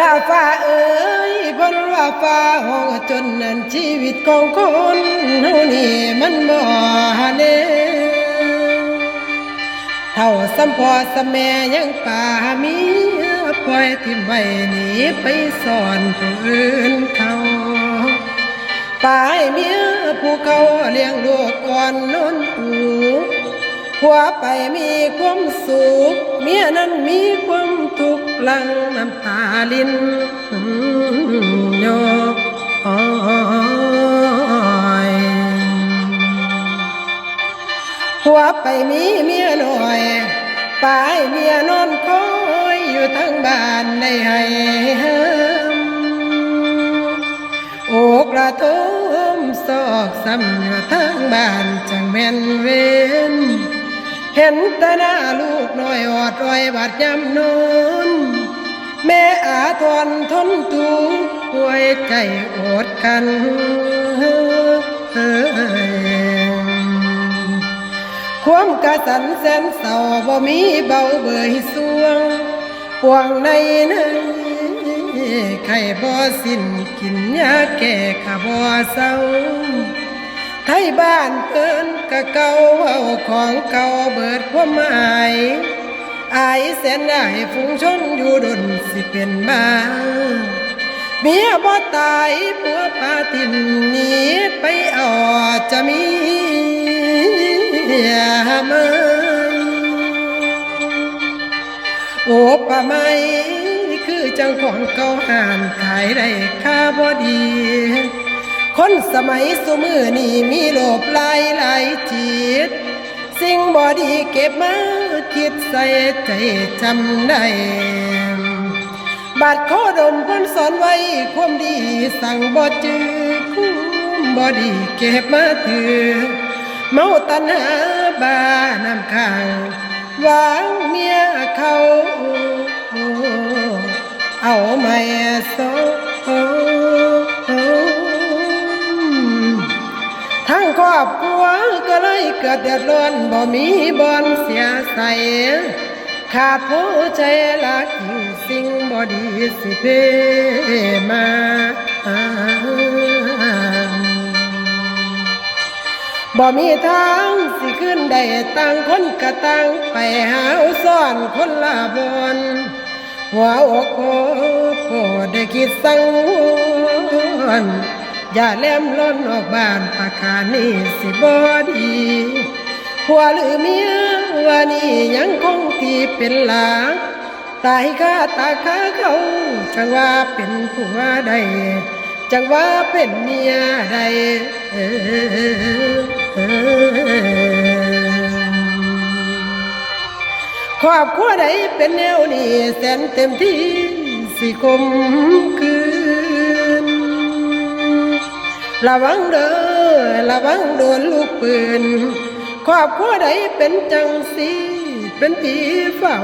ลาฟ้าเอ๋ยบนลาฟ้าห้องจนนั้นชีวิตของคนเฮานี่มันบ่แน่เท่าสัมพ่อสัมแม่ยังป่ามีปล่อยทิ่มไว้หนีไปซ่อนผู้อื่นเขาป่าให้เมียผู้เขาเลี้ยงลูกอ่อนนอนอูผัวไปมีความสุขเมียนั้นมีความทุกข์หลังน้ำตาลินโยผัวไปมีเมียหน่อยไปเมียนอนคอยอยู่ทั้งบ้านในให้โอกระทมซอกซ้ำอยู่ทั้งบ้านจังแม่นเวนเห็นแต่หน้าลูกน้อยอดรอยบาดยำนอนแม่อาทนทนทุกข์ป่วยใจอดกันความกระสันแสนเศร้าบ่มีเบาเบื่อสวงปวงในไข่บ่สิ้นกินยาแก้ข้าบ่เศร้าไทยบ้านเพิ่นกะเก่าเอาของเก่าเบิดความหมายอายแสนได้ฝูงชนอยู่ดนสิเป็นบ้าเมียบ่ตายผัวพาทิ่มหนีไปเอาจะมีมาโอ้ป่าไม้คือจังของเก่าห่านขายได้ค่าบ่ดีคนสมัยสมือนี่มีโลภหลายจิตสิ่งบ่ดีเก็บมาคิดใส่ใจจำได้บาดข้อดมพ้นสอนไว้ความดีสั่งบ่จือคุ้มบ่ดีเก็บมาถือเมาตัณหาบ้าน้ำข้างวางเมียเขาเอาไม่สทั้งครอบครัวก็เลยเกิดเดือดร้อนบ่มีบอนเสียใสขาดผู้ใจรักสิ่งบ่ดีสิเพมาบ่มีทางสิขึ้นได้ต่างคนกะต่างไปหาซ่อนคนละบนหัวอกโอ้โหได้คิดสังวรอย่าแลมล้นออกบ้านปากกานี่สิบ่ดีผัวหรือเมียว่านี่ยังคงที่เป็นหลักตายคาตาคาเขาจังว่าเป็นผัวใดจังว่าเป็นเมียใดครอบครัวใดเป็นแนวนี้แสนเต็มที่สิคมคืนระวังเด้อระวังโดนลูกปืนครอบครัวใดเป็นจังสีเป็นผีเฝ้า